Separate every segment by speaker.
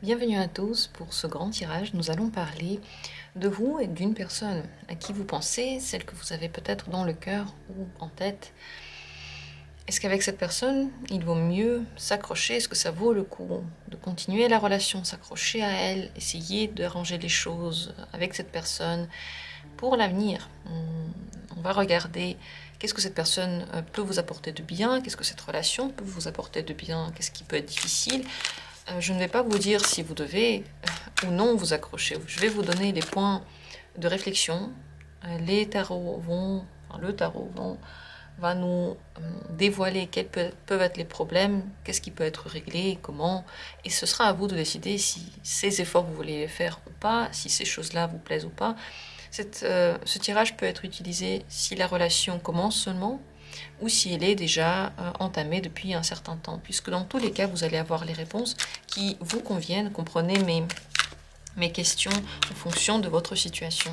Speaker 1: Bienvenue à tous pour ce grand tirage. Nous allons parler de vous et d'une personne à qui vous pensez, celle que vous avez peut-être dans le cœur ou en tête. Est-ce qu'avec cette personne, il vaut mieux s'accrocher? Est-ce que ça vaut le coup de continuer la relation, s'accrocher à elle, essayer d'arranger les choses avec cette personne pour l'avenir? On va regarder qu'est-ce que cette personne peut vous apporter de bien, qu'est-ce que cette relation peut vous apporter de bien, qu'est-ce qui peut être difficile. Je ne vais pas vous dire si vous devez ou non vous accrocher. Je vais vous donner les points de réflexion. Le tarot va nous dévoiler quels peuvent être les problèmes, qu'est-ce qui peut être réglé, comment. Et ce sera à vous de décider si ces efforts vous voulez les faire ou pas, si ces choses-là vous plaisent ou pas. Ce tirage peut être utilisé si la relation commence seulement, ou si elle est déjà entamée depuis un certain temps, puisque dans tous les cas, vous allez avoir les réponses qui vous conviennent. Comprenez mes questions en fonction de votre situation.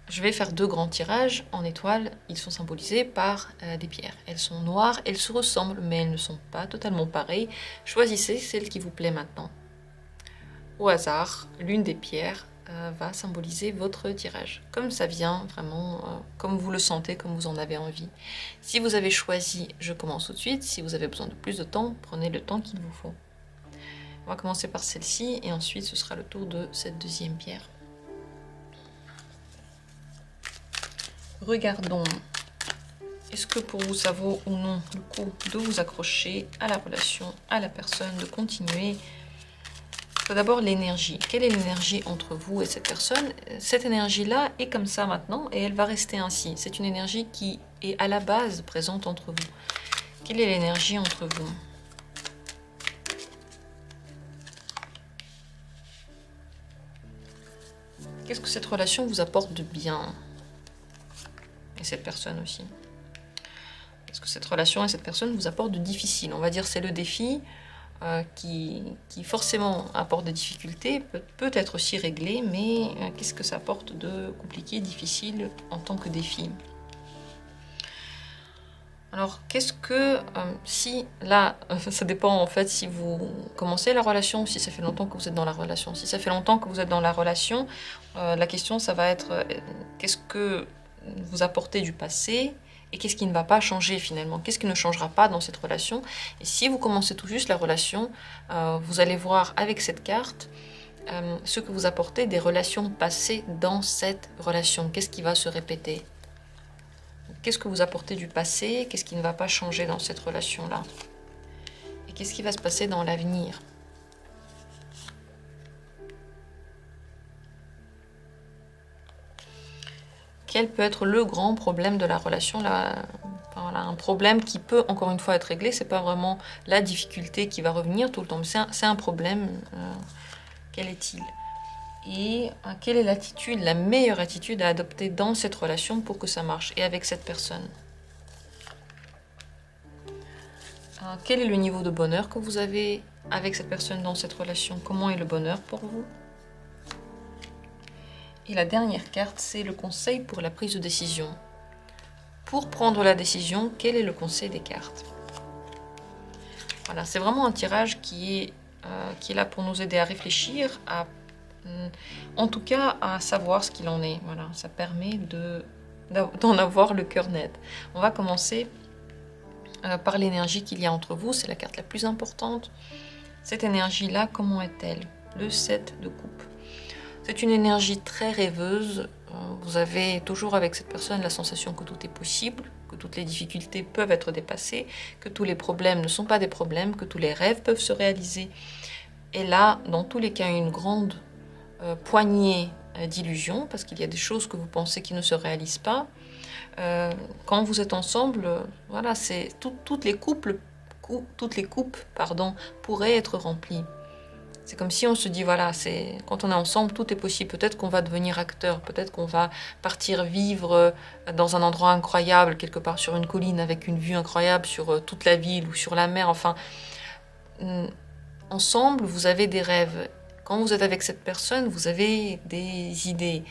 Speaker 1: Je vais faire deux grands tirages en étoiles. Ils sont symbolisés par des pierres. Elles sont noires, elles se ressemblent, mais elles ne sont pas totalement pareilles. Choisissez celle qui vous plaît maintenant. Au hasard, l'une des pierres va symboliser votre tirage. Comme ça vient, vraiment, comme vous le sentez, comme vous en avez envie. Si vous avez choisi, je commence tout de suite. Si vous avez besoin de plus de temps, prenez le temps qu'il vous faut. On va commencer par celle-ci et ensuite ce sera le tour de cette deuxième pierre. Regardons. Est-ce que pour vous ça vaut ou non le coup de vous accrocher à la relation, à la personne, de continuer? Tout d'abord, l'énergie. Quelle est l'énergie entre vous et cette personne? Cette énergie-là est comme ça maintenant et elle va rester ainsi. C'est une énergie qui est à la base présente entre vous. Quelle est l'énergie entre vous? Qu'est-ce que cette relation vous apporte de bien? Et cette personne aussi. Qu'est-ce que cette relation et cette personne vous apporte de difficile? On va dire c'est le défi. Qui forcément apporte des difficultés, peut être aussi réglé, mais qu'est-ce que ça apporte de compliqué, difficile en tant que défi? Alors, qu'est-ce que, si là, ça dépend en fait si vous commencez la relation ou si ça fait longtemps que vous êtes dans la relation. Si ça fait longtemps que vous êtes dans la relation, la question ça va être qu'est-ce que vous apportez du passé? Et qu'est-ce qui ne va pas changer finalement? Qu'est-ce qui ne changera pas dans cette relation? Et si vous commencez tout juste la relation, vous allez voir avec cette carte ce que vous apportez des relations passées dans cette relation. Qu'est-ce qui va se répéter? Qu'est-ce que vous apportez du passé? Qu'est-ce qui ne va pas changer dans cette relation-là? Et qu'est-ce qui va se passer dans l'avenir? Quel peut être le grand problème de la relation là, voilà, un problème qui peut encore une fois être réglé, c'est pas vraiment la difficulté qui va revenir tout le temps, mais c'est un problème. Quel est-il? Et quelle est l'attitude, la meilleure attitude à adopter dans cette relation pour que ça marche et avec cette personne? Quel est le niveau de bonheur que vous avez avec cette personne dans cette relation? Comment est le bonheur pour vous? Et la dernière carte, c'est le conseil pour la prise de décision. Pour prendre la décision, quel est le conseil des cartes? Voilà, c'est vraiment un tirage qui est là pour nous aider à réfléchir, en tout cas à savoir ce qu'il en est. Voilà, ça permet d'en avoir le cœur net. On va commencer par l'énergie qu'il y a entre vous. C'est la carte la plus importante. Cette énergie-là, comment est-elle? Le 7 de coupe. C'est une énergie très rêveuse. Vous avez toujours avec cette personne la sensation que tout est possible, que toutes les difficultés peuvent être dépassées, que tous les problèmes ne sont pas des problèmes, que tous les rêves peuvent se réaliser. Et là, dans tous les cas, une grande poignée d'illusions, parce qu'il y a des choses que vous pensez qui ne se réalisent pas. Quand vous êtes ensemble, voilà, c'est toutes les coupes, pourraient être remplies. C'est comme si on se dit, voilà, quand on est ensemble, tout est possible. Peut-être qu'on va devenir acteur, peut-être qu'on va partir vivre dans un endroit incroyable, quelque part sur une colline avec une vue incroyable sur toute la ville ou sur la mer. Enfin, ensemble, vous avez des rêves. Quand vous êtes avec cette personne, vous avez des idées.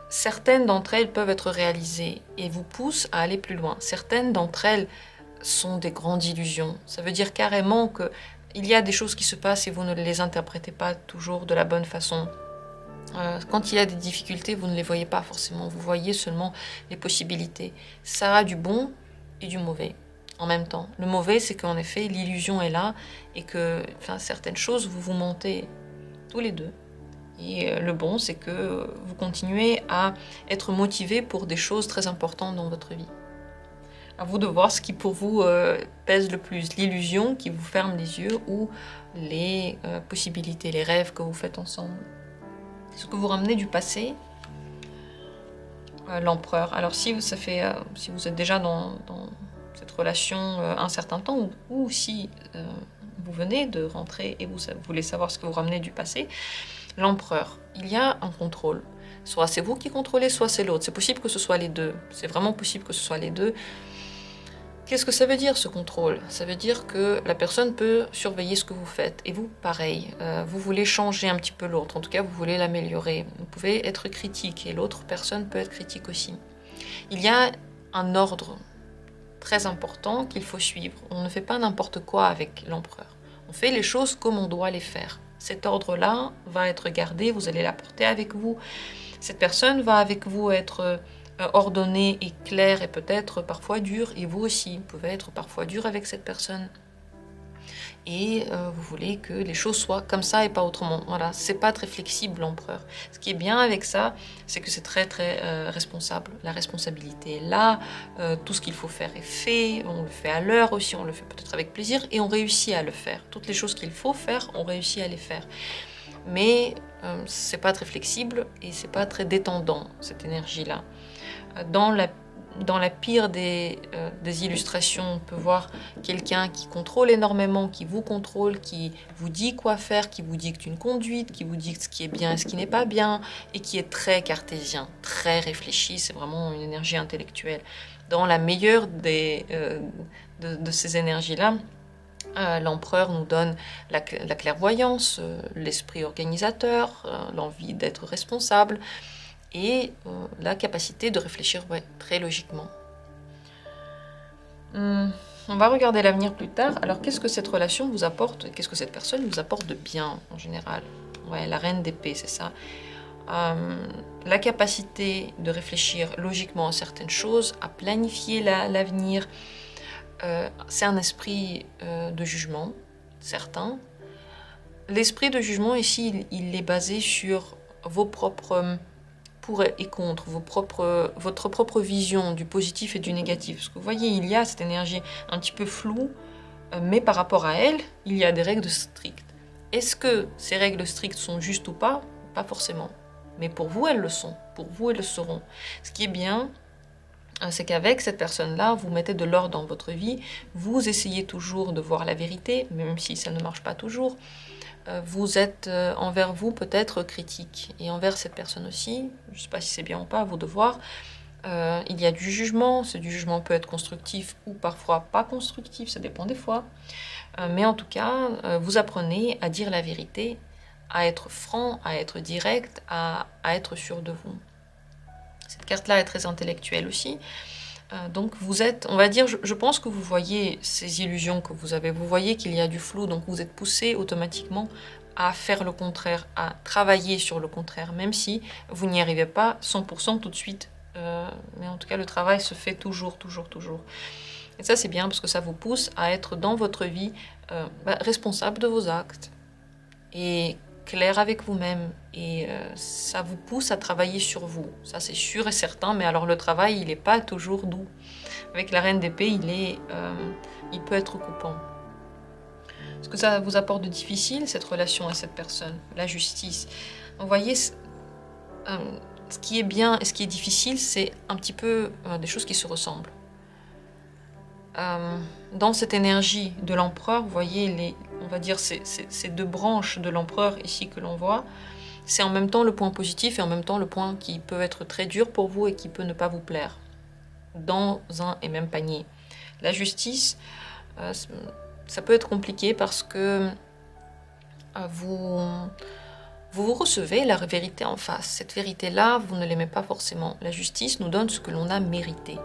Speaker 1: Certaines d'entre elles peuvent être réalisées et vous poussent à aller plus loin. Certaines d'entre elles sont des grandes illusions. Ça veut dire carrément que il y a des choses qui se passent et vous ne les interprétez pas toujours de la bonne façon. Quand il y a des difficultés, vous ne les voyez pas forcément, vous voyez seulement les possibilités. Ça a du bon et du mauvais en même temps. Le mauvais, c'est qu'en effet, l'illusion est là et que certaines choses, vous vous mentez tous les deux. Et le bon, c'est que vous continuez à être motivé pour des choses très importantes dans votre vie. À vous de voir ce qui pour vous pèse le plus, l'illusion qui vous ferme les yeux ou les possibilités, les rêves que vous faites ensemble. Ce que vous ramenez du passé, l'empereur. Alors si vous êtes déjà dans cette relation un certain temps, ou si vous venez de rentrer et vous voulez savoir ce que vous ramenez du passé, l'empereur, il y a un contrôle. Soit c'est vous qui contrôlez, soit c'est l'autre. C'est possible que ce soit les deux. C'est vraiment possible que ce soit les deux. Qu'est-ce que ça veut dire, ce contrôle? Ça veut dire que la personne peut surveiller ce que vous faites. Et vous, pareil, vous voulez changer un petit peu l'autre. En tout cas, vous voulez l'améliorer. Vous pouvez être critique et l'autre personne peut être critique aussi. Il y a un ordre très important qu'il faut suivre. On ne fait pas n'importe quoi avec l'empereur. On fait les choses comme on doit les faire. Cet ordre-là va être gardé, vous allez l'apporter avec vous. Cette personne va avec vous être ordonné et clair et peut-être parfois dur, et vous aussi, vous pouvez être parfois dur avec cette personne. Et vous voulez que les choses soient comme ça et pas autrement. Voilà, c'est pas très flexible l'empereur. Ce qui est bien avec ça, c'est que c'est très responsable. La responsabilité est là, tout ce qu'il faut faire est fait, on le fait à l'heure aussi, on le fait peut-être avec plaisir et on réussit à le faire. Toutes les choses qu'il faut faire, on réussit à les faire. Mais c'est pas très flexible et c'est pas très détendant, cette énergie-là. Dans la pire des illustrations, on peut voir quelqu'un qui contrôle énormément, qui vous contrôle, qui vous dit quoi faire, qui vous dicte une conduite, qui vous dicte ce qui est bien et ce qui n'est pas bien, et qui est très cartésien, très réfléchi, c'est vraiment une énergie intellectuelle. Dans la meilleure de ces énergies-là, l'empereur nous donne la clairvoyance, l'esprit organisateur, l'envie d'être responsable, et la capacité de réfléchir très logiquement. On va regarder l'avenir plus tard. Alors qu'est-ce que cette relation vous apporte? Qu'est-ce que cette personne vous apporte de bien en général? Ouais, la reine d'épée, c'est ça. La capacité de réfléchir logiquement à certaines choses, à planifier l'avenir. C'est un esprit de jugement, certain. L'esprit de jugement ici, il est basé sur vos propres pour et contre, votre propre vision du positif et du négatif. Parce que vous voyez, il y a cette énergie un petit peu floue, mais par rapport à elle, il y a des règles strictes. Est-ce que ces règles strictes sont justes ou pas? Pas forcément. Mais pour vous, elles le sont. Pour vous, elles le seront. Ce qui est bien, c'est qu'avec cette personne-là, vous mettez de l'ordre dans votre vie, vous essayez toujours de voir la vérité, même si ça ne marche pas toujours. Vous êtes envers vous peut-être critique, et envers cette personne aussi, je ne sais pas si c'est bien ou pas, à vous de voir. Il y a du jugement, ce du jugement peut être constructif ou parfois pas constructif, ça dépend des fois. Mais en tout cas, vous apprenez à dire la vérité, à être franc, à être direct, à être sûr de vous. Cette carte-là est très intellectuelle aussi. Donc vous êtes, on va dire, je pense que vous voyez ces illusions que vous avez, vous voyez qu'il y a du flou, donc vous êtes poussé automatiquement à faire le contraire, à travailler sur le contraire, même si vous n'y arrivez pas 100% tout de suite. Mais en tout cas, le travail se fait toujours. Et ça, c'est bien parce que ça vous pousse à être dans votre vie responsable de vos actes et clair avec vous-même. Et ça vous pousse à travailler sur vous. Ça, c'est sûr et certain. Mais alors, le travail, il n'est pas toujours doux. Avec la reine d'épée, il peut être coupant. Ce que ça vous apporte de difficile, cette relation à cette personne, la justice. Vous voyez, ce qui est bien et ce qui est difficile, c'est un petit peu des choses qui se ressemblent. Dans cette énergie de l'empereur, vous voyez, on va dire ces deux branches de l'empereur ici que l'on voit, c'est en même temps le point positif et en même temps le point qui peut être très dur pour vous et qui peut ne pas vous plaire, dans un et même panier. La justice, ça peut être compliqué parce que vous recevez la vérité en face. Cette vérité-là, vous ne l'aimez pas forcément. La justice nous donne ce que l'on a mérité.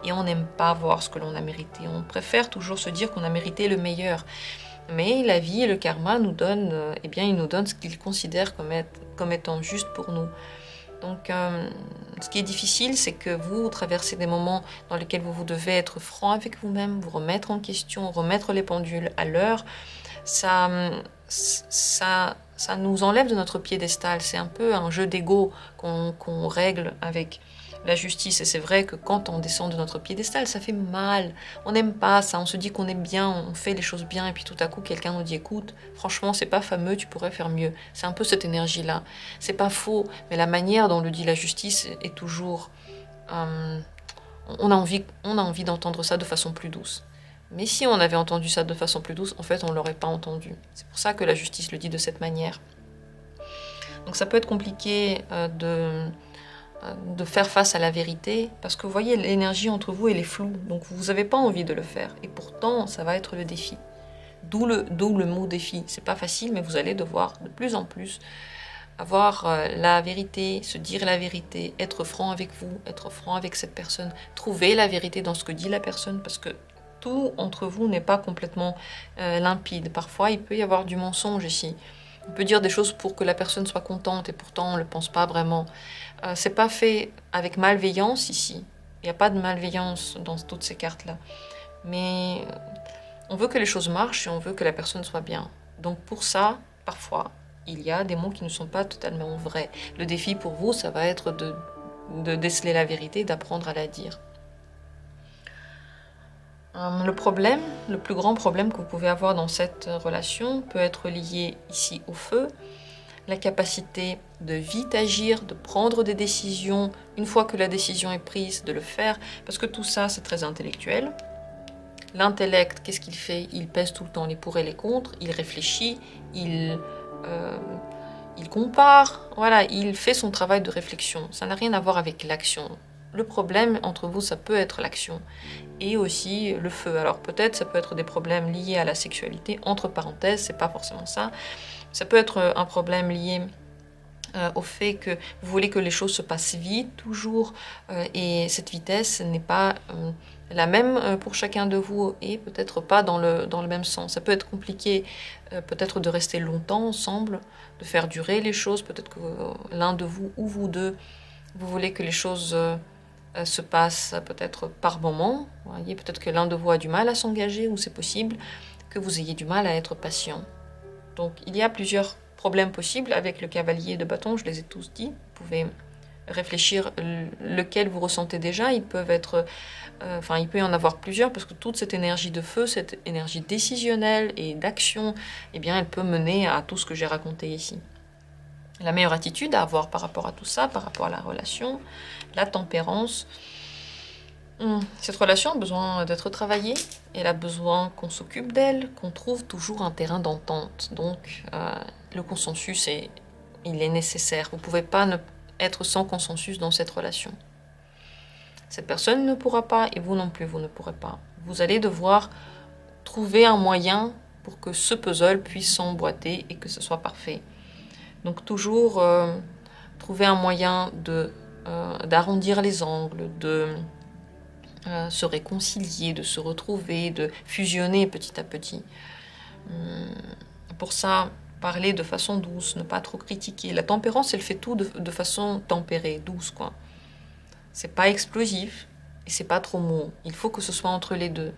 Speaker 1: Et on n'aime pas voir ce que l'on a mérité. On préfère toujours se dire qu'on a mérité le meilleur. Mais la vie et le karma nous donnent, eh bien, ils nous donnent ce qu'ils considèrent comme étant juste pour nous. Donc, ce qui est difficile, c'est que vous traversez des moments dans lesquels vous devez être franc avec vous-même, vous remettre en question, remettre les pendules à l'heure. Ça nous enlève de notre piédestal. C'est un peu un jeu d'ego qu'on règle avec la justice. Et c'est vrai que quand on descend de notre piédestal, ça fait mal. On n'aime pas ça. On se dit qu'on est bien, on fait les choses bien, et puis tout à coup, quelqu'un nous dit, écoute, franchement, c'est pas fameux, tu pourrais faire mieux. C'est un peu cette énergie-là. C'est pas faux, mais la manière dont le dit la justice est toujours... on a envie d'entendre ça de façon plus douce. Mais si on avait entendu ça de façon plus douce, en fait, on ne l'aurait pas entendu. C'est pour ça que la justice le dit de cette manière. Donc ça peut être compliqué de faire face à la vérité, parce que vous voyez, l'énergie entre vous, elle est floue, donc vous n'avez pas envie de le faire. Et pourtant, ça va être le défi. D'où le mot défi. C'est pas facile, mais vous allez devoir de plus en plus avoir la vérité, se dire la vérité, être franc avec vous, être franc avec cette personne, trouver la vérité dans ce que dit la personne, parce que tout entre vous n'est pas complètement limpide. Parfois, il peut y avoir du mensonge ici. On peut dire des choses pour que la personne soit contente, et pourtant on ne le pense pas vraiment. C'est pas fait avec malveillance ici. Il n'y a pas de malveillance dans toutes ces cartes-là. Mais on veut que les choses marchent et on veut que la personne soit bien. Donc pour ça, parfois, il y a des mots qui ne sont pas totalement vrais. Le défi pour vous, ça va être de déceler la vérité, d'apprendre à la dire. Le plus grand problème que vous pouvez avoir dans cette relation peut être lié ici au feu, la capacité de vite agir, de prendre des décisions, une fois que la décision est prise, de le faire, parce que tout ça, c'est très intellectuel. L'intellect, qu'est-ce qu'il fait? Il pèse tout le temps les pour et les contre, il réfléchit, il compare, voilà, il fait son travail de réflexion. Ça n'a rien à voir avec l'action. Le problème entre vous, ça peut être l'action et aussi le feu. Alors peut-être ça peut être des problèmes liés à la sexualité, entre parenthèses, c'est pas forcément ça. Ça peut être un problème lié au fait que vous voulez que les choses se passent vite toujours et cette vitesse n'est pas la même pour chacun de vous et peut-être pas dans le même sens. Ça peut être compliqué peut-être de rester longtemps ensemble, de faire durer les choses. Peut-être que l'un de vous ou vous deux, vous voulez que les choses se passent peut-être par moment. Vous voyez, peut-être que l'un de vous a du mal à s'engager ou c'est possible que vous ayez du mal à être patient. Donc il y a plusieurs problèmes possibles avec le cavalier de bâton, je les ai tous dit. Vous pouvez réfléchir lequel vous ressentez déjà. Ils peuvent être, il peut y en avoir plusieurs parce que toute cette énergie de feu, cette énergie décisionnelle et d'action, eh bien, elle peut mener à tout ce que j'ai raconté ici. La meilleure attitude à avoir par rapport à tout ça, par rapport à la relation, la tempérance. Cette relation a besoin d'être travaillée, elle a besoin qu'on s'occupe d'elle, qu'on trouve toujours un terrain d'entente. Donc le consensus, il est nécessaire. Vous ne pouvez pas être sans consensus dans cette relation. Cette personne ne pourra pas et vous non plus, vous ne pourrez pas. Vous allez devoir trouver un moyen pour que ce puzzle puisse s'emboîter et que ce soit parfait. Donc toujours trouver un moyen d'arrondir les angles, de se réconcilier, de se retrouver, de fusionner petit à petit. Pour ça, parler de façon douce, ne pas trop critiquer. La tempérance, elle fait tout de façon tempérée, douce, quoi. C'est pas explosif et c'est pas trop mou. Il faut que ce soit entre les deux.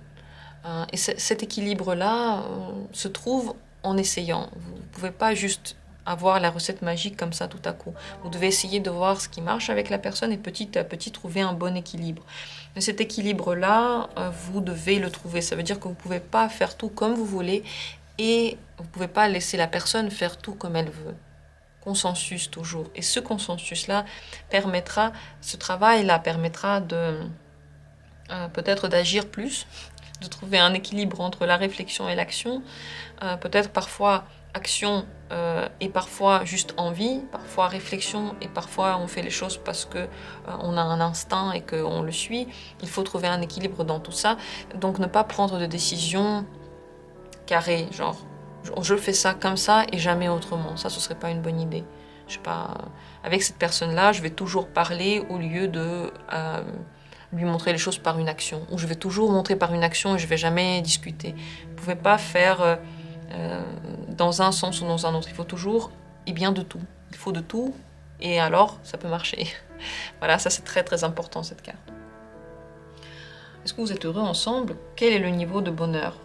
Speaker 1: Et cet équilibre-là se trouve en essayant. Vous ne pouvez pas juste avoir la recette magique comme ça tout à coup. Vous devez essayer de voir ce qui marche avec la personne et petit à petit trouver un bon équilibre. Mais cet équilibre-là, vous devez le trouver. Ça veut dire que vous ne pouvez pas faire tout comme vous voulez et vous ne pouvez pas laisser la personne faire tout comme elle veut. Consensus toujours. Et ce consensus-là permettra, ce travail-là permettra de peut-être d'agir plus, de trouver un équilibre entre la réflexion et l'action. Peut-être parfois action et parfois juste envie, parfois réflexion et parfois on fait les choses parce que on a un instinct et qu'on le suit. Il faut trouver un équilibre dans tout ça. Donc ne pas prendre de décision carrée, genre je fais ça comme ça et jamais autrement. Ça, ce serait pas une bonne idée. Je sais pas, avec cette personne-là, je vais toujours parler au lieu de lui montrer les choses par une action. Ou je vais toujours montrer par une action et je vais jamais discuter. Vous pouvez pas faire dans un sens ou dans un autre. Il faut toujours et bien de tout. Il faut de tout et alors ça peut marcher. Voilà, ça c'est très très important cette carte. Est-ce que vous êtes heureux ensemble? Quel est le niveau de bonheur?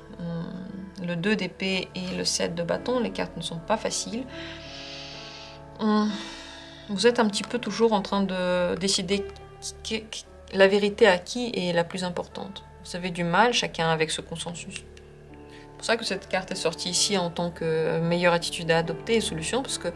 Speaker 1: Le 2 d'épée et le 7 de bâton, les cartes ne sont pas faciles. Vous êtes un petit peu toujours en train de décider la vérité à qui est la plus importante. Vous avez du mal chacun avec ce consensus. C'est pour ça que cette carte est sortie ici en tant que meilleure attitude à adopter et solution, parce que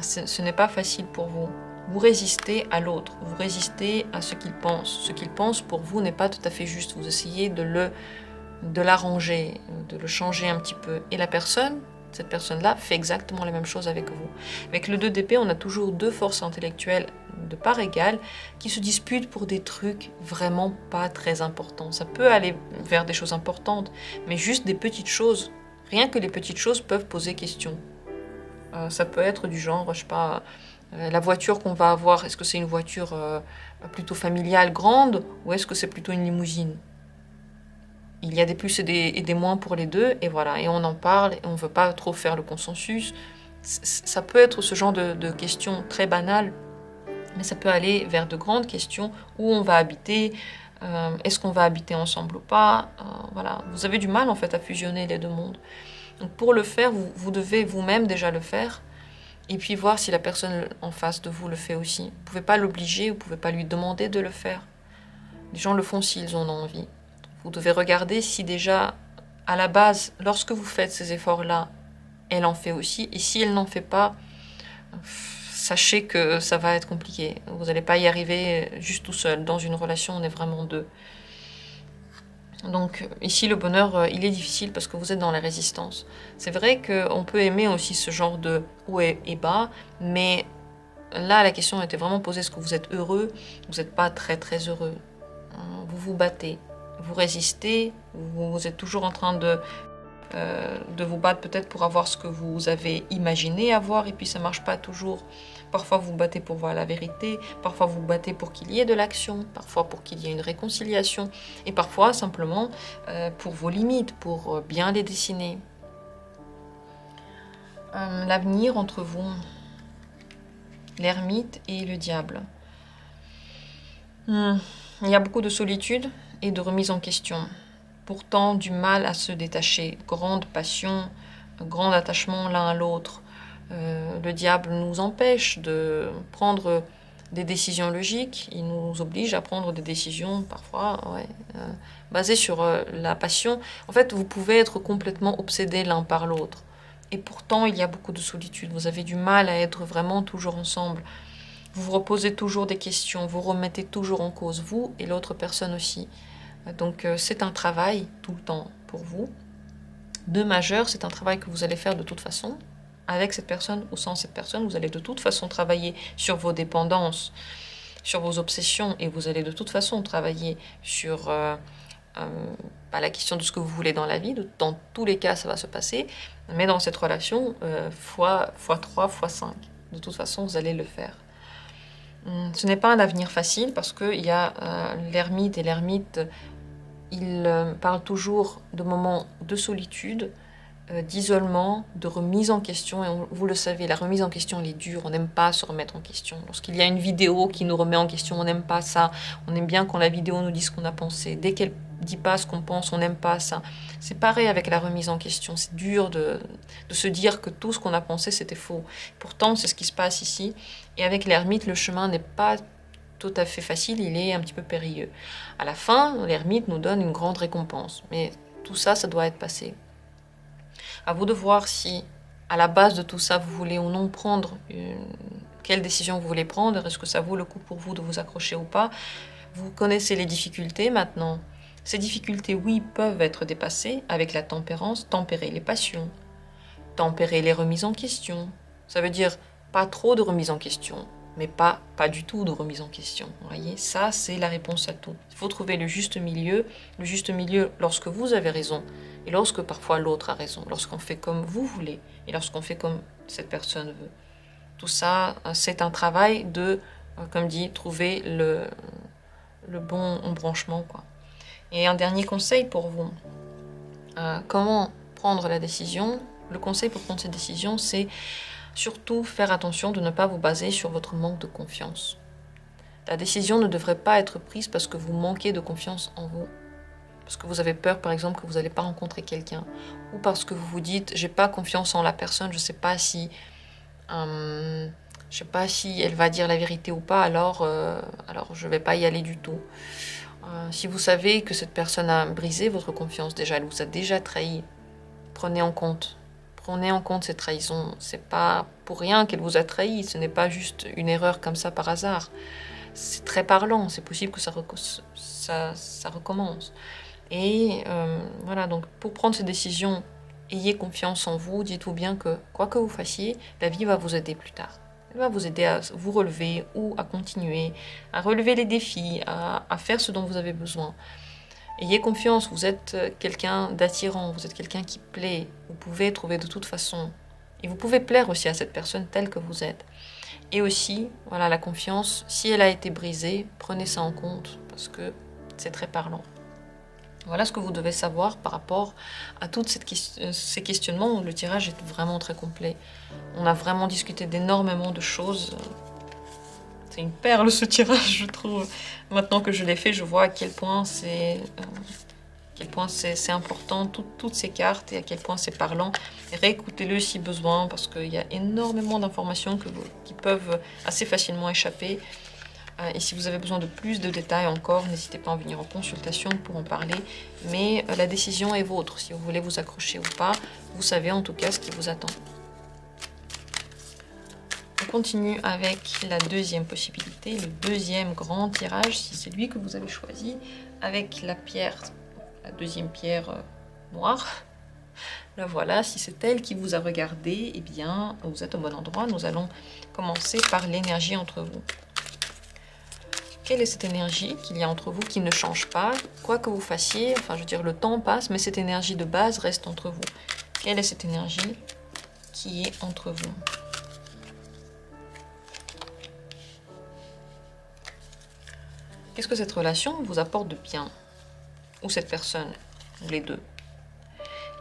Speaker 1: ce n'est pas facile pour vous. Vous résistez à l'autre, vous résistez à ce qu'il pense. Ce qu'il pense pour vous n'est pas tout à fait juste. Vous essayez de l'arranger, de le changer un petit peu. Et la personne, cette personne-là, fait exactement la même chose avec vous. Avec le 2 d'épée, on a toujours deux forces intellectuelles de part égale qui se disputent pour des trucs vraiment pas très importants. Ça peut aller vers des choses importantes, mais juste des petites choses. Rien que les petites choses peuvent poser question. Ça peut être du genre, je sais pas, la voiture qu'on va avoir, est-ce que c'est une voiture plutôt familiale, grande, ou est-ce que c'est plutôt une limousine? Il y a des plus et des moins pour les deux, et voilà, et on en parle, et on ne veut pas trop faire le consensus. Ça peut être ce genre de questions très banales, mais ça peut aller vers de grandes questions, où on va habiter, est-ce qu'on va habiter ensemble ou pas, voilà. Vous avez du mal en fait à fusionner les deux mondes. Donc pour le faire, vous devez vous-même déjà le faire, et puis voir si la personne en face de vous le fait aussi. Vous ne pouvez pas l'obliger, vous ne pouvez pas lui demander de le faire. Les gens le font s'ils en ont envie. Vous devez regarder si déjà, à la base, lorsque vous faites ces efforts-là, elle en fait aussi. Et si elle n'en fait pas, sachez que ça va être compliqué. Vous n'allez pas y arriver juste tout seul. Dans une relation, on est vraiment deux. Donc ici, le bonheur, il est difficile parce que vous êtes dans la résistance. C'est vrai qu'on peut aimer aussi ce genre de haut et bas, mais là, la question était vraiment posée, est-ce que vous êtes heureux? Vous n'êtes pas très très heureux. Vous vous battez, vous résistez, vous êtes toujours en train de vous battre peut-être pour avoir ce que vous avez imaginé avoir, et puis ça ne marche pas toujours. Parfois vous vous battez pour voir la vérité, parfois vous vous battez pour qu'il y ait de l'action, parfois pour qu'il y ait une réconciliation, et parfois simplement pour vos limites, pour bien les dessiner. L'avenir entre vous, l'ermite et le diable. Il y a beaucoup de solitude et de remise en question. Pourtant, du mal à se détacher. Grande passion, grand attachement l'un à l'autre. Le diable nous empêche de prendre des décisions logiques. Il nous oblige à prendre des décisions parfois basées sur la passion. En fait, vous pouvez être complètement obsédés l'un par l'autre. Et pourtant, il y a beaucoup de solitude. Vous avez du mal à être vraiment toujours ensemble. Vous vous reposez toujours des questions. Vous remettez toujours en cause, vous et l'autre personne aussi. Donc c'est un travail tout le temps pour vous. De majeur, c'est un travail que vous allez faire de toute façon. Avec cette personne ou sans cette personne, vous allez de toute façon travailler sur vos dépendances, sur vos obsessions, et vous allez de toute façon travailler sur la question de ce que vous voulez dans la vie. Dans tous les cas, ça va se passer, mais dans cette relation, fois 3, fois 5. De toute façon, vous allez le faire. Ce n'est pas un avenir facile parce qu'il y a l'ermite, et l'ermite, il parle toujours de moments de solitude, d'isolement, de remise en question. Et vous le savez, la remise en question, elle est dure. On n'aime pas se remettre en question. Lorsqu'il y a une vidéo qui nous remet en question, on n'aime pas ça. On aime bien quand la vidéo nous dit ce qu'on a pensé. Dès qu'elle ne dit pas ce qu'on pense, on n'aime pas ça. C'est pareil avec la remise en question. C'est dur de se dire que tout ce qu'on a pensé, c'était faux. Pourtant, c'est ce qui se passe ici. Et avec l'ermite, le chemin n'est pas tout à fait facile. Il est un petit peu périlleux. À la fin, l'ermite nous donne une grande récompense. Mais tout ça, ça doit être passé. À vous de voir si, à la base de tout ça, vous voulez ou non prendre, quelle décision vous voulez prendre, est-ce que ça vaut le coup pour vous de vous accrocher ou pas. Vous connaissez les difficultés maintenant. Ces difficultés, oui, peuvent être dépassées avec la tempérance, tempérer les passions, tempérer les remises en question. Ça veut dire pas trop de remises en question, mais pas du tout de remise en question. Vous voyez, ça, c'est la réponse à tout. Il faut trouver le juste milieu lorsque vous avez raison, et lorsque parfois l'autre a raison, lorsqu'on fait comme vous voulez, et lorsqu'on fait comme cette personne veut. Tout ça, c'est un travail de, comme dit, trouver le bon embranchement, quoi. Et un dernier conseil pour vous. Comment prendre la décision, le conseil pour prendre cette décision, c'est surtout faire attention de ne pas vous baser sur votre manque de confiance. La décision ne devrait pas être prise parce que vous manquez de confiance en vous. Parce que vous avez peur, par exemple, que vous n'allez pas rencontrer quelqu'un. Ou parce que vous vous dites, j'ai pas confiance en la personne, je sais pas si elle va dire la vérité ou pas, alors je vais pas y aller du tout. Si vous savez que cette personne a brisé votre confiance déjà, elle vous a déjà trahi, prenez en compte. Prenez en compte cette trahison. C'est pas pour rien qu'elle vous a trahi, ce n'est pas juste une erreur comme ça par hasard. C'est très parlant, c'est possible que ça recommence. Et voilà, donc pour prendre ces décisions, ayez confiance en vous, dites-vous bien que quoi que vous fassiez, la vie va vous aider plus tard. Elle va vous aider à vous relever ou à continuer, à relever les défis, à faire ce dont vous avez besoin. Ayez confiance, vous êtes quelqu'un d'attirant, vous êtes quelqu'un qui plaît, vous pouvez trouver de toute façon. Et vous pouvez plaire aussi à cette personne telle que vous êtes. Et aussi, voilà, la confiance, si elle a été brisée, prenez ça en compte parce que c'est très parlant. Voilà ce que vous devez savoir par rapport à tous ces questionnements. Le tirage est vraiment très complet. On a vraiment discuté d'énormément de choses. C'est une perle ce tirage, je trouve. Maintenant que je l'ai fait, je vois à quel point c'est important, toutes ces cartes, et à quel point c'est parlant. Réécoutez-le si besoin, parce qu'il y a énormément d'informations qui peuvent assez facilement échapper. Et si vous avez besoin de plus de détails encore, n'hésitez pas à venir en consultation pour en parler. Mais la décision est vôtre. Si vous voulez vous accrocher ou pas, vous savez en tout cas ce qui vous attend. On continue avec la deuxième possibilité, le deuxième grand tirage, si c'est lui que vous avez choisi, avec la pierre, la deuxième pierre noire. La voilà, si c'est elle qui vous a regardé, eh bien, vous êtes au bon endroit. Nous allons commencer par l'énergie entre vous. Quelle est cette énergie qu'il y a entre vous qui ne change pas, quoi que vous fassiez, enfin je veux dire le temps passe, mais cette énergie de base reste entre vous. Quelle est cette énergie qui est entre vous? Qu'est-ce que cette relation vous apporte de bien? Ou cette personne, ou les deux?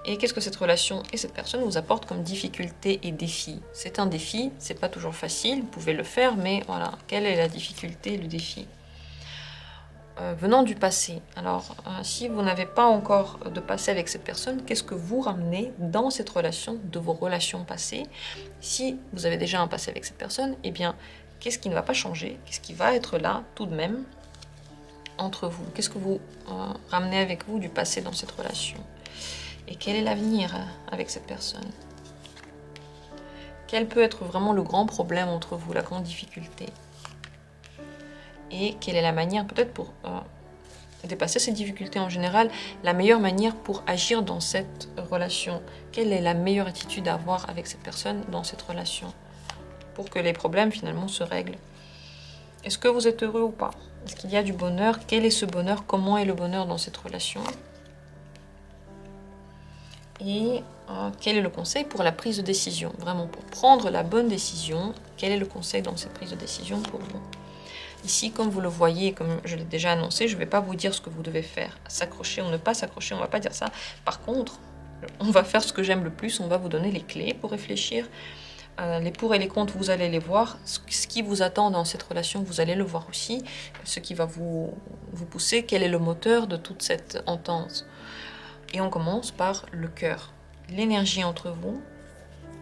Speaker 1: Et qu'est-ce que cette relation et cette personne vous apportent comme difficulté et défi? C'est un défi, c'est pas toujours facile, vous pouvez le faire, mais voilà, quelle est la difficulté et le défi? Venant du passé, alors si vous n'avez pas encore de passé avec cette personne, qu'est-ce que vous ramenez dans cette relation de vos relations passées? Si vous avez déjà un passé avec cette personne, eh bien, qu'est-ce qui ne va pas changer? Qu'est-ce qui va être là tout de même entre vous? Qu'est-ce que vous ramenez avec vous du passé dans cette relation? Et quel est l'avenir avec cette personne? Quel peut être vraiment le grand problème entre vous, la grande difficulté? Et quelle est la manière, peut-être pour dépasser ces difficultés en général, la meilleure manière pour agir dans cette relation? Quelle est la meilleure attitude à avoir avec cette personne dans cette relation pour que les problèmes finalement se règlent? Est-ce que vous êtes heureux ou pas? Est-ce qu'il y a du bonheur? Quel est ce bonheur? Comment est le bonheur dans cette relation? Et quel est le conseil pour la prise de décision? Vraiment, pour prendre la bonne décision, quel est le conseil dans cette prise de décision pour vous? Ici, comme vous le voyez, comme je l'ai déjà annoncé, je ne vais pas vous dire ce que vous devez faire. S'accrocher ou ne pas s'accrocher, on ne va pas dire ça. Par contre, on va faire ce que j'aime le plus, on va vous donner les clés pour réfléchir. Les pour et les contre, vous allez les voir. Ce qui vous attend dans cette relation, vous allez le voir aussi. Ce qui va vous pousser, quel est le moteur de toute cette entente. Et on commence par le cœur. L'énergie entre vous,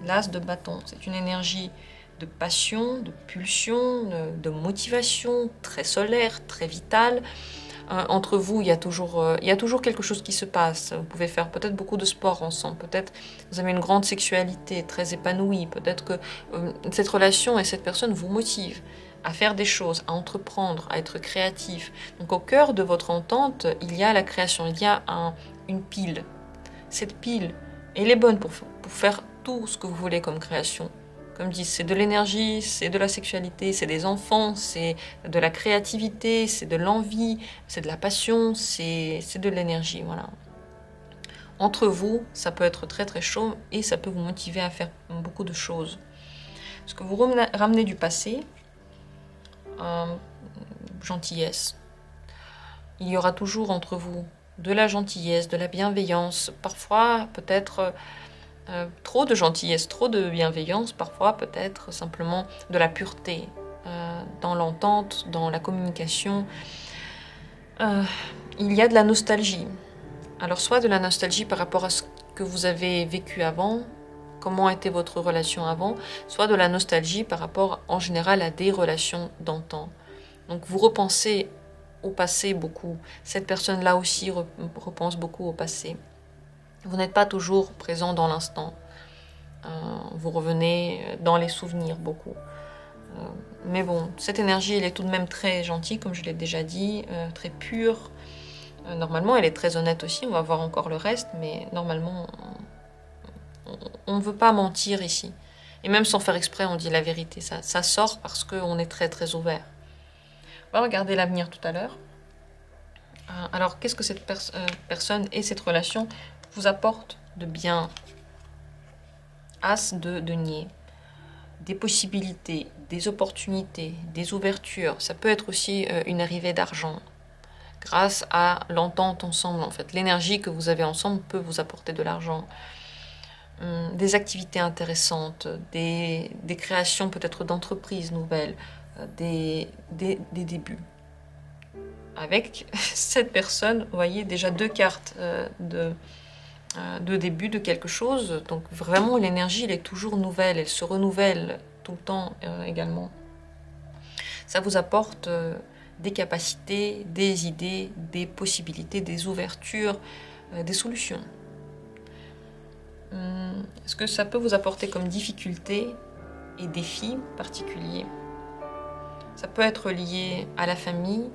Speaker 1: l'as de bâton, c'est une énergie de passion, de pulsion, de motivation, très solaire, très vitale. Entre vous, il y a toujours quelque chose qui se passe. Vous pouvez faire peut-être beaucoup de sport ensemble, peut-être vous avez une grande sexualité très épanouie, peut-être que cette relation et cette personne vous motivent à faire des choses, à entreprendre, à être créatif. Donc au cœur de votre entente, il y a la création, il y a une pile. Cette pile, elle est bonne pour faire tout ce que vous voulez comme création. Comme dit, c'est de l'énergie, c'est de la sexualité, c'est des enfants, c'est de la créativité, c'est de l'envie, c'est de la passion, c'est de l'énergie, voilà. Entre vous, ça peut être très très chaud et ça peut vous motiver à faire beaucoup de choses. Parce que vous ramenez du passé, gentillesse. Il y aura toujours entre vous de la gentillesse, de la bienveillance, parfois peut-être trop de gentillesse, trop de bienveillance, parfois peut-être simplement de la pureté dans l'entente, dans la communication. Il y a de la nostalgie. Alors soit de la nostalgie par rapport à ce que vous avez vécu avant, comment était votre relation avant, soit de la nostalgie par rapport en général à des relations d'antan. Donc vous repensez au passé beaucoup. Cette personne-là aussi repense beaucoup au passé. Vous n'êtes pas toujours présent dans l'instant. Vous revenez dans les souvenirs beaucoup. Mais bon, cette énergie, elle est tout de même très gentille, comme je l'ai déjà dit, très pure. Normalement, elle est très honnête aussi. On va voir encore le reste, mais normalement, on ne veut pas mentir ici. Et même sans faire exprès, on dit la vérité. Ça sort parce qu'on est très très ouvert. On va regarder l'avenir tout à l'heure. Alors, qu'est-ce que cette personne et cette relation vous apportent de bien? As de denier. Des possibilités, des opportunités, des ouvertures. Ça peut être aussi une arrivée d'argent. Grâce à l'entente ensemble, en fait. L'énergie que vous avez ensemble peut vous apporter de l'argent. Des activités intéressantes, des créations peut-être d'entreprises nouvelles, des débuts. Avec cette personne, vous voyez déjà 2 cartes de début de quelque chose. Donc vraiment l'énergie, elle est toujours nouvelle, elle se renouvelle tout le temps également. Ça vous apporte des capacités, des idées, des possibilités, des ouvertures, des solutions. Est-ce que ça peut vous apporter comme difficultés et défis particuliers? Ça peut être lié à la famille,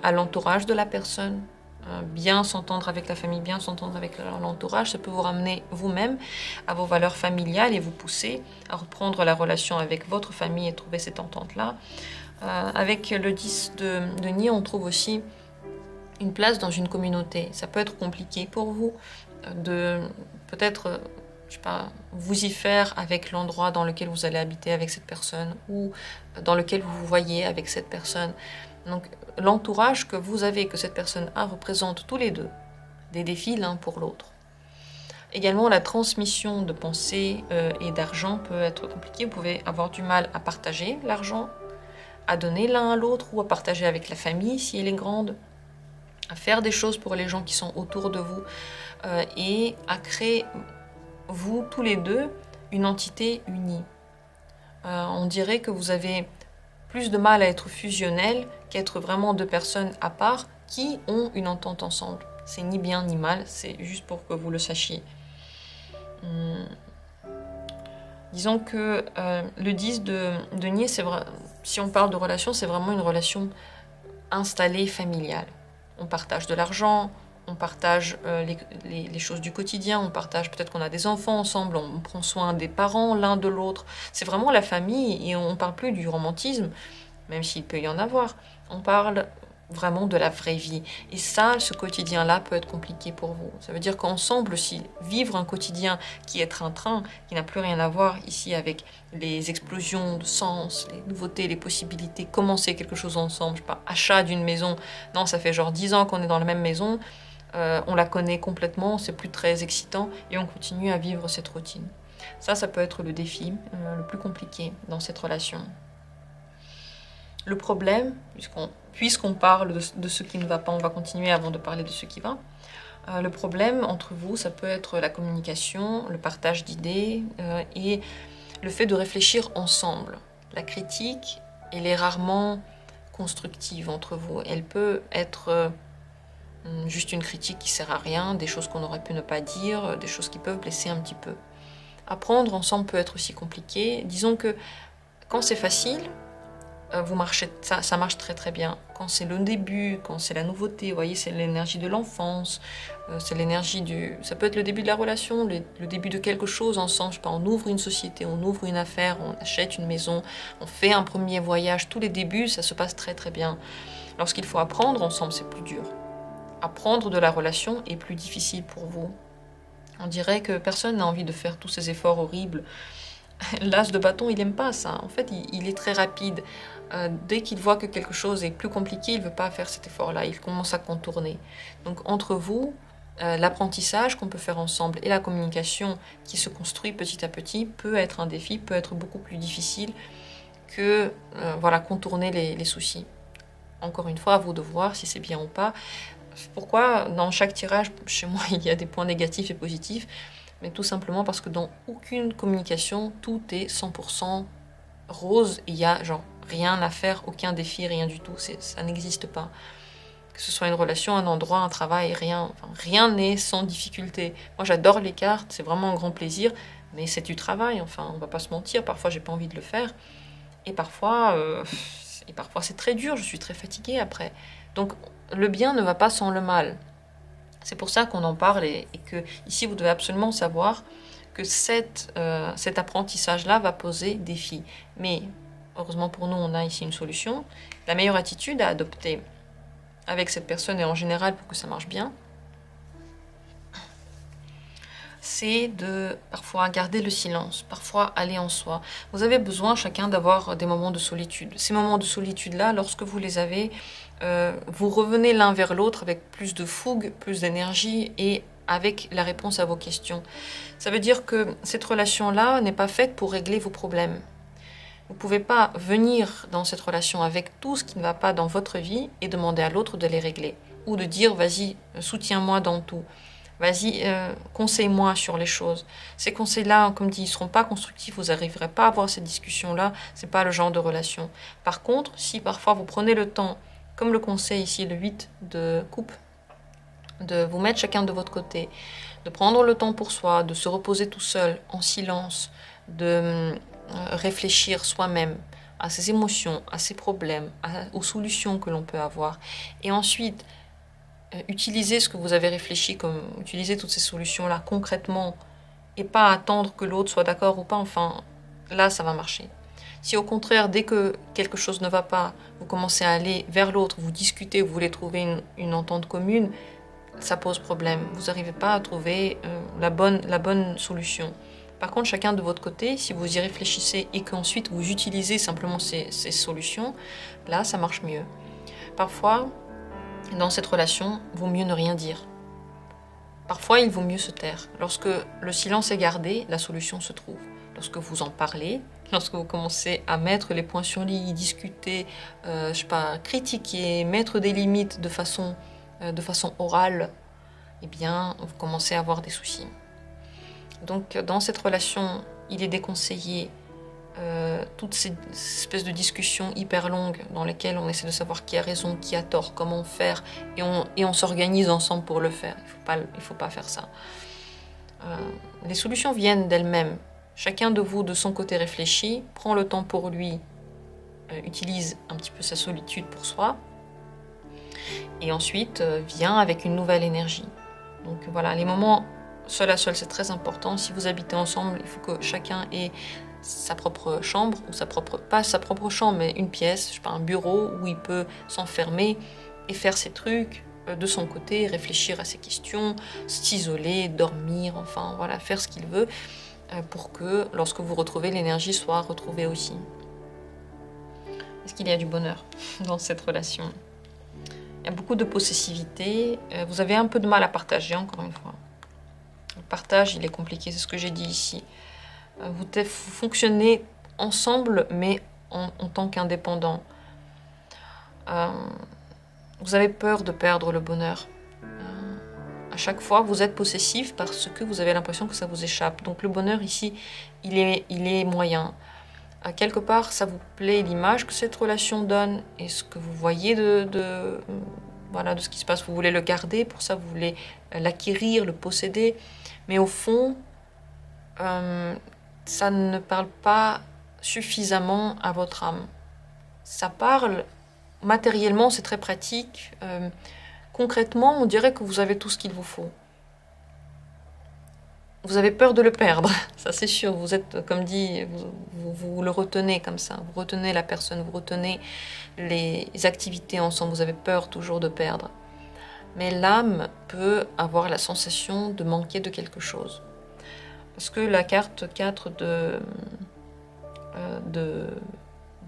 Speaker 1: à l'entourage de la personne. Bien s'entendre avec la famille, bien s'entendre avec l'entourage, ça peut vous ramener vous-même à vos valeurs familiales et vous pousser à reprendre la relation avec votre famille et trouver cette entente-là. Avec le 10 de denier, on trouve aussi une place dans une communauté. Ça peut être compliqué pour vous de peut-être, je sais pas, vous y faire avec l'endroit dans lequel vous allez habiter avec cette personne ou dans lequel vous vous voyez avec cette personne. Donc l'entourage que vous avez, que cette personne a, représente tous les deux des défis l'un pour l'autre. Également, la transmission de pensée et d'argent peut être compliquée. Vous pouvez avoir du mal à partager l'argent, à donner l'un à l'autre ou à partager avec la famille si elle est grande, à faire des choses pour les gens qui sont autour de vous et à créer, vous, tous les deux, une entité unie. On dirait que vous avez plus de mal à être fusionnel qu'être vraiment 2 personnes à part qui ont une entente ensemble. C'est ni bien ni mal, c'est juste pour que vous le sachiez. Disons que le 10 de denier, c'est vrai, si on parle de relation, c'est vraiment une relation installée familiale. On partage de l'argent, on partage les choses du quotidien, on partage peut-être qu'on a des enfants ensemble, on prend soin des parents l'un de l'autre. C'est vraiment la famille et on ne parle plus du romantisme, même s'il peut y en avoir. On parle vraiment de la vraie vie. Et ça, ce quotidien-là peut être compliqué pour vous. Ça veut dire qu'ensemble aussi, vivre un quotidien qui est train-train, qui n'a plus rien à voir ici avec les explosions de sens, les nouveautés, les possibilités, commencer quelque chose ensemble, je sais pas, achat d'une maison. Non, ça fait genre 10 ans qu'on est dans la même maison, on la connaît complètement, c'est plus très excitant et on continue à vivre cette routine. Ça peut être le défi le plus compliqué dans cette relation. Le problème, puisqu'on parle de ce qui ne va pas, on va continuer avant de parler de ce qui va. Le problème entre vous, ça peut être la communication, le partage d'idées et le fait de réfléchir ensemble. La critique, elle est rarement constructive entre vous. Elle peut être juste une critique qui sert à rien, des choses qu'on aurait pu ne pas dire, des choses qui peuvent blesser un petit peu. Apprendre ensemble peut être aussi compliqué. Disons que quand c'est facile, vous marchez, ça marche très très bien. Quand c'est le début, quand c'est la nouveauté, vous voyez, c'est l'énergie de l'enfance, c'est l'énergie du... Ça peut être le début de la relation, le début de quelque chose ensemble. Je sais pas, on ouvre une société, on ouvre une affaire, on achète une maison, on fait un premier voyage. Tous les débuts, ça se passe très très bien. Lorsqu'il faut apprendre ensemble, c'est plus dur. Apprendre de la relation est plus difficile pour vous. On dirait que personne n'a envie de faire tous ces efforts horribles. L'as de bâton, il n'aime pas ça. En fait, il est très rapide dès qu'il voit que quelque chose est plus compliqué, il ne veut pas faire cet effort-là, il commence à contourner. Donc entre vous, l'apprentissage qu'on peut faire ensemble et la communication qui se construit petit à petit peut être un défi, peut être beaucoup plus difficile que voilà, contourner les soucis. Encore une fois, à vous de voir si c'est bien ou pas. Pourquoi dans chaque tirage, chez moi, il y a des points négatifs et positifs? Mais tout simplement parce que dans aucune communication, tout est 100% rose. Il y a genre rien à faire, aucun défi, rien du tout. Ça n'existe pas. Que ce soit une relation, un endroit, un travail, rien n'est sans difficulté. Moi, j'adore les cartes, c'est vraiment un grand plaisir, mais c'est du travail, enfin, on va pas se mentir. Parfois, j'ai pas envie de le faire. Et parfois c'est très dur, je suis très fatiguée après. Donc, le bien ne va pas sans le mal. C'est pour ça qu'on en parle et que ici, vous devez absolument savoir que cet apprentissage-là va poser défi. Mais, heureusement pour nous, on a ici une solution. La meilleure attitude à adopter avec cette personne et en général pour que ça marche bien, c'est de parfois garder le silence, parfois aller en soi. Vous avez besoin chacun d'avoir des moments de solitude. Ces moments de solitude-là, lorsque vous les avez, vous revenez l'un vers l'autre avec plus de fougue, plus d'énergie et avec la réponse à vos questions. Ça veut dire que cette relation-là n'est pas faite pour régler vos problèmes. Vous ne pouvez pas venir dans cette relation avec tout ce qui ne va pas dans votre vie et demander à l'autre de les régler. Ou de dire, vas-y, soutiens-moi dans tout. Vas-y, conseille-moi sur les choses. Ces conseils-là, comme dit, ils ne seront pas constructifs, vous n'arriverez pas à avoir cette discussion-là. Ce n'est pas le genre de relation. Par contre, si parfois vous prenez le temps, comme le conseil ici, le 8 de coupe, de vous mettre chacun de votre côté, de prendre le temps pour soi, de se reposer tout seul, en silence, de réfléchir soi-même à ses émotions, à ses problèmes, aux solutions que l'on peut avoir. Et ensuite, utiliser ce que vous avez réfléchi, comme utiliser toutes ces solutions-là concrètement, et pas attendre que l'autre soit d'accord ou pas, enfin, là, ça va marcher. Si au contraire, dès que quelque chose ne va pas, vous commencez à aller vers l'autre, vous discutez, vous voulez trouver une entente commune, ça pose problème. Vous n'arrivez pas à trouver la bonne solution. Par contre, chacun de votre côté, si vous y réfléchissez et qu'ensuite vous utilisez simplement ces solutions, là, ça marche mieux. Parfois, dans cette relation, il vaut mieux ne rien dire. Parfois, il vaut mieux se taire. Lorsque le silence est gardé, la solution se trouve. Lorsque vous en parlez, lorsque vous commencez à mettre les points sur les i, discuter, je sais pas, critiquer, mettre des limites de façon orale, eh bien, vous commencez à avoir des soucis. Donc, dans cette relation, il est déconseillé toutes ces espèces de discussions hyper longues dans lesquelles on essaie de savoir qui a raison, qui a tort, comment faire, et on s'organise ensemble pour le faire. Il faut pas faire ça. Les solutions viennent d'elles-mêmes. Chacun de vous, de son côté, réfléchit, prend le temps pour lui, utilise un petit peu sa solitude pour soi, et ensuite vient avec une nouvelle énergie. Donc voilà, les moments seul à seul, c'est très important. Si vous habitez ensemble, il faut que chacun ait sa propre chambre, ou pas sa propre chambre, mais une pièce, je sais pas, un bureau où il peut s'enfermer et faire ses trucs de son côté, réfléchir à ses questions, s'isoler, dormir, enfin voilà, faire ce qu'il veut pour que lorsque vous retrouvez, l'énergie soit retrouvée aussi. Est-ce qu'il y a du bonheur dans cette relation? Il y a beaucoup de possessivité, vous avez un peu de mal à partager, encore une fois. Le partage, il est compliqué, c'est ce que j'ai dit ici. Vous fonctionnez ensemble, mais en tant qu'indépendants. Vous avez peur de perdre le bonheur. À chaque fois, vous êtes possessif parce que vous avez l'impression que ça vous échappe. Donc le bonheur ici, il est moyen. Quelque part, ça vous plaît l'image que cette relation donne et ce que vous voyez voilà, de ce qui se passe. Vous voulez le garder, pour ça vous voulez l'acquérir, le posséder. Mais au fond, ça ne parle pas suffisamment à votre âme. Ça parle, matériellement, c'est très pratique. Concrètement, on dirait que vous avez tout ce qu'il vous faut. Vous avez peur de le perdre, ça c'est sûr. Vous êtes, comme dit, vous le retenez comme ça. Vous retenez la personne, vous retenez les activités ensemble. Vous avez peur toujours de perdre. Mais l'âme peut avoir la sensation de manquer de quelque chose. Parce que la carte 4 de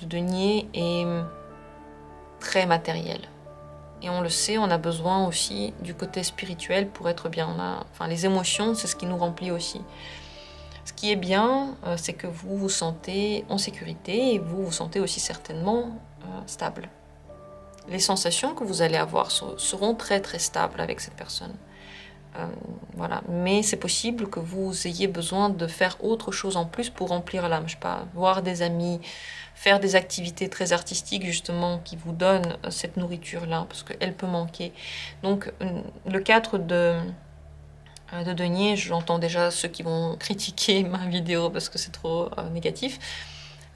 Speaker 1: de denier est très matériel. Et on le sait, on a besoin aussi du côté spirituel pour être bien. Enfin, les émotions, c'est ce qui nous remplit aussi. Ce qui est bien, c'est que vous vous sentez en sécurité et vous vous sentez aussi certainement stable. Les sensations que vous allez avoir seront très très stables avec cette personne. Voilà. Mais c'est possible que vous ayez besoin de faire autre chose en plus pour remplir l'âme. Je sais pas, voir des amis, faire des activités très artistiques justement qui vous donnent cette nourriture-là, parce qu'elle peut manquer. Donc le 4 de denier, j'entends déjà ceux qui vont critiquer ma vidéo parce que c'est trop négatif.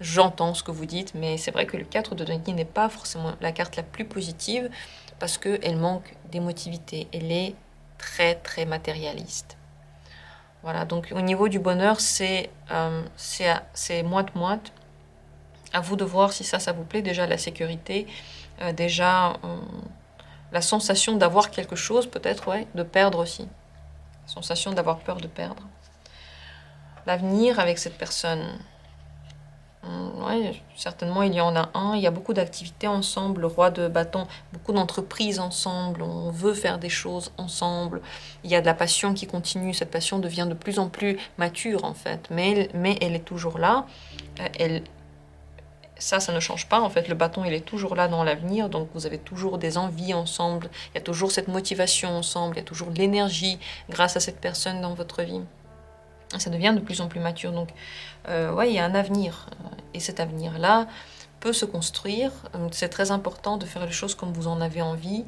Speaker 1: J'entends ce que vous dites, mais c'est vrai que le 4 de denier n'est pas forcément la carte la plus positive parce qu'elle manque d'émotivité. Elle est très très matérialiste. Voilà, donc au niveau du bonheur, c'est moite-moite. À vous de voir si ça vous plaît. Déjà la sécurité, la sensation d'avoir quelque chose, peut-être, ouais, de perdre aussi. La sensation d'avoir peur de perdre. L'avenir avec cette personne. Oui, certainement il y en a un. Il y a beaucoup d'activités ensemble, le roi de bâton, beaucoup d'entreprises ensemble, on veut faire des choses ensemble. Il y a de la passion qui continue, cette passion devient de plus en plus mature en fait, mais elle est toujours là. Ça ne change pas en fait, le bâton il est toujours là dans l'avenir, donc vous avez toujours des envies ensemble, il y a toujours cette motivation ensemble, il y a toujours l'énergie grâce à cette personne dans votre vie. Ça devient de plus en plus mature, donc ouais, il y a un avenir, et cet avenir-là peut se construire. C'est très important de faire les choses comme vous en avez envie,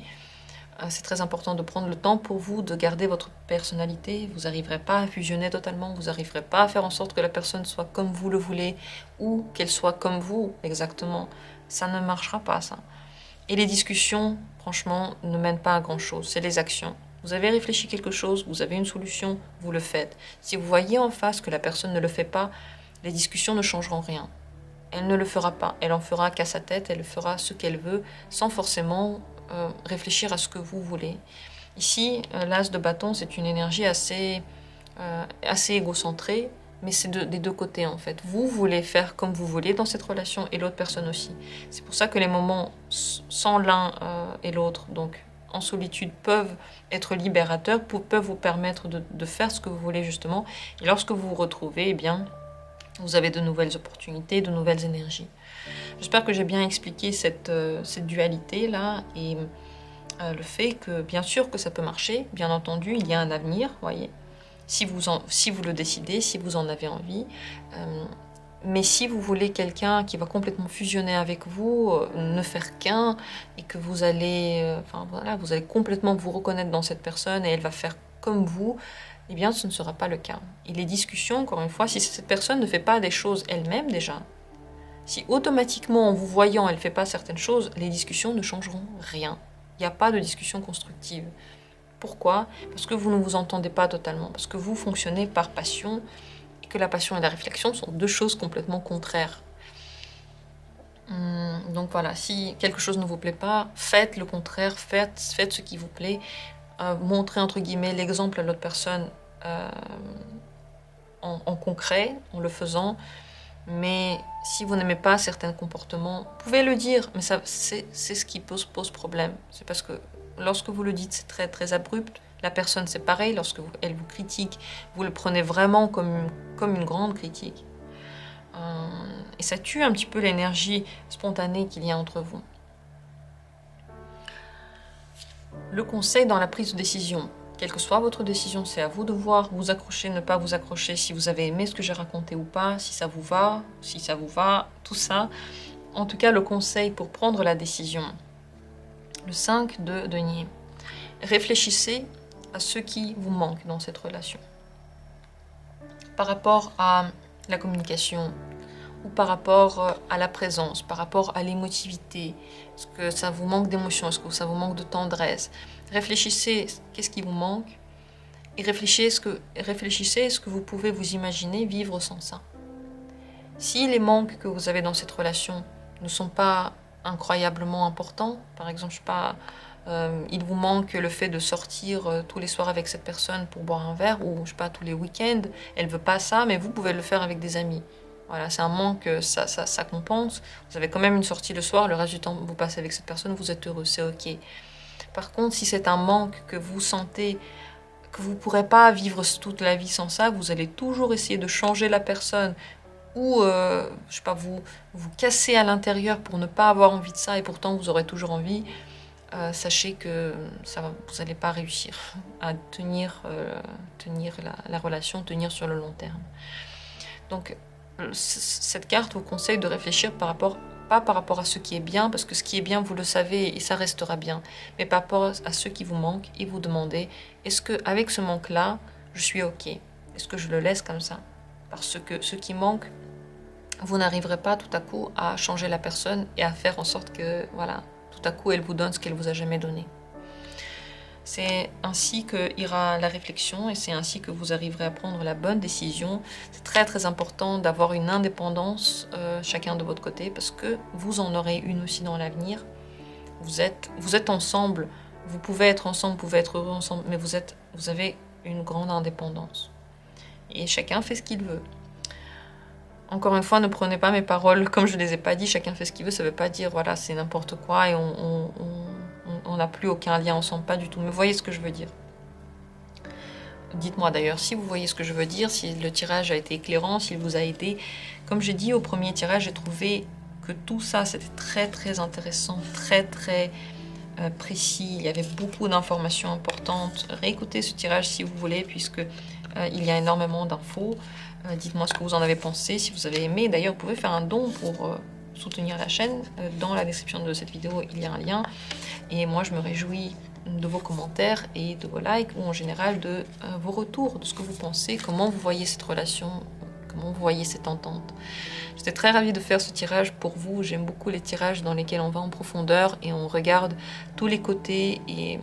Speaker 1: c'est très important de prendre le temps pour vous, de garder votre personnalité. Vous n'arriverez pas à fusionner totalement, vous n'arriverez pas à faire en sorte que la personne soit comme vous le voulez, ou qu'elle soit comme vous, exactement. Ça ne marchera pas, ça. Et les discussions, franchement, ne mènent pas à grand-chose, c'est les actions. Vous avez réfléchi quelque chose, vous avez une solution, vous le faites. Si vous voyez en face que la personne ne le fait pas, les discussions ne changeront rien. Elle ne le fera pas, elle en fera qu'à sa tête, elle fera ce qu'elle veut, sans forcément réfléchir à ce que vous voulez. Ici, l'as de bâton, c'est une énergie assez égocentrée, mais c'est des deux côtés en fait. Vous voulez faire comme vous voulez dans cette relation et l'autre personne aussi. C'est pour ça que les moments sans l'un et l'autre, donc en solitude, peuvent être libérateurs, peuvent vous permettre de faire ce que vous voulez justement. Et lorsque vous vous retrouvez, eh bien, vous avez de nouvelles opportunités, de nouvelles énergies. J'espère que j'ai bien expliqué cette dualité-là et le fait que, bien sûr que ça peut marcher, bien entendu, il y a un avenir, voyez, si vous le décidez, si vous en avez envie. Mais si vous voulez quelqu'un qui va complètement fusionner avec vous, ne faire qu'un, et que vous allez, vous allez complètement vous reconnaître dans cette personne et elle va faire comme vous, eh bien ce ne sera pas le cas. Et les discussions, encore une fois, si cette personne ne fait pas des choses elle-même déjà, si automatiquement en vous voyant elle ne fait pas certaines choses, les discussions ne changeront rien. Il n'y a pas de discussion constructive. Pourquoi? Parce que vous ne vous entendez pas totalement, parce que vous fonctionnez par passion, que la passion et la réflexion sont deux choses complètement contraires. Donc voilà, si quelque chose ne vous plaît pas, faites le contraire, faites ce qui vous plaît, montrez entre guillemets l'exemple à l'autre personne en concret, en le faisant. Mais si vous n'aimez pas certains comportements, vous pouvez le dire, mais c'est ce qui pose problème. C'est parce que lorsque vous le dites, c'est très très abrupt. La personne, c'est pareil, lorsque elle vous critique, vous le prenez vraiment comme une grande critique. Et ça tue un petit peu l'énergie spontanée qu'il y a entre vous. Le conseil dans la prise de décision. Quelle que soit votre décision, c'est à vous de voir, vous accrocher, ne pas vous accrocher, si vous avez aimé ce que j'ai raconté ou pas, si ça vous va, tout ça. En tout cas, le conseil pour prendre la décision. Le 5 de denier. Réfléchissez à ce qui vous manque dans cette relation. Par rapport à la communication, ou par rapport à la présence, par rapport à l'émotivité, est-ce que ça vous manque d'émotion, est-ce que ça vous manque de tendresse? Réfléchissez, qu'est-ce qui vous manque? Et réfléchissez, est-ce que vous pouvez vous imaginer vivre sans ça? Si les manques que vous avez dans cette relation ne sont pas incroyablement importants, par exemple, je sais pas, il vous manque le fait de sortir tous les soirs avec cette personne pour boire un verre, ou je sais pas, tous les week-ends, elle veut pas ça, mais vous pouvez le faire avec des amis. Voilà, c'est un manque, ça compense. Vous avez quand même une sortie le soir, le reste du temps vous passez avec cette personne, vous êtes heureux, c'est ok. Par contre, si c'est un manque que vous sentez, que vous ne pourrez pas vivre toute la vie sans ça, vous allez toujours essayer de changer la personne ou, je sais pas, vous casser à l'intérieur pour ne pas avoir envie de ça et pourtant vous aurez toujours envie, sachez que vous n'allez pas réussir à tenir la relation, tenir sur le long terme. Donc, cette carte vous conseille de réfléchir pas par rapport à ce qui est bien, parce que ce qui est bien, vous le savez et ça restera bien, mais par rapport à ce qui vous manque et vous demandez, est-ce qu'avec ce manque-là, je suis ok? Est-ce que je le laisse comme ça? Parce que ce qui manque, vous n'arriverez pas tout à coup à changer la personne et à faire en sorte que, voilà, tout à coup, elle vous donne ce qu'elle vous a jamais donné. C'est ainsi que ira la réflexion et c'est ainsi que vous arriverez à prendre la bonne décision. C'est très très important d'avoir une indépendance chacun de votre côté parce que vous en aurez une aussi dans l'avenir. Vous êtes ensemble, vous pouvez être ensemble, vous pouvez être heureux ensemble, mais vous avez une grande indépendance. Et chacun fait ce qu'il veut. Encore une fois, ne prenez pas mes paroles comme je ne les ai pas dit, chacun fait ce qu'il veut, ça ne veut pas dire voilà c'est n'importe quoi et on n'a plus aucun lien ensemble, pas du tout. Mais vous voyez ce que je veux dire. Dites-moi d'ailleurs si vous voyez ce que je veux dire, si le tirage a été éclairant, s'il vous a aidé. Comme j'ai dit au premier tirage, j'ai trouvé que tout ça c'était très très intéressant, très très précis. Il y avait beaucoup d'informations importantes. Réécoutez ce tirage si vous voulez, puisque il y a énormément d'infos. Dites-moi ce que vous en avez pensé, si vous avez aimé. D'ailleurs, vous pouvez faire un don pour soutenir la chaîne. Dans la description de cette vidéo, il y a un lien. Et moi, je me réjouis de vos commentaires et de vos likes, ou en général de vos retours, de ce que vous pensez, comment vous voyez cette relation, comment vous voyez cette entente. J'étais très ravie de faire ce tirage pour vous. J'aime beaucoup les tirages dans lesquels on va en profondeur et on regarde tous les côtés. Et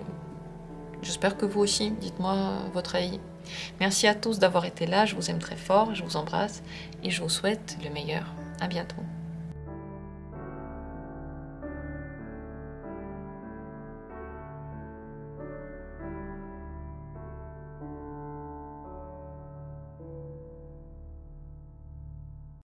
Speaker 1: j'espère que vous aussi, dites-moi votre avis. Merci à tous d'avoir été là, je vous aime très fort, je vous embrasse et je vous souhaite le meilleur. À bientôt.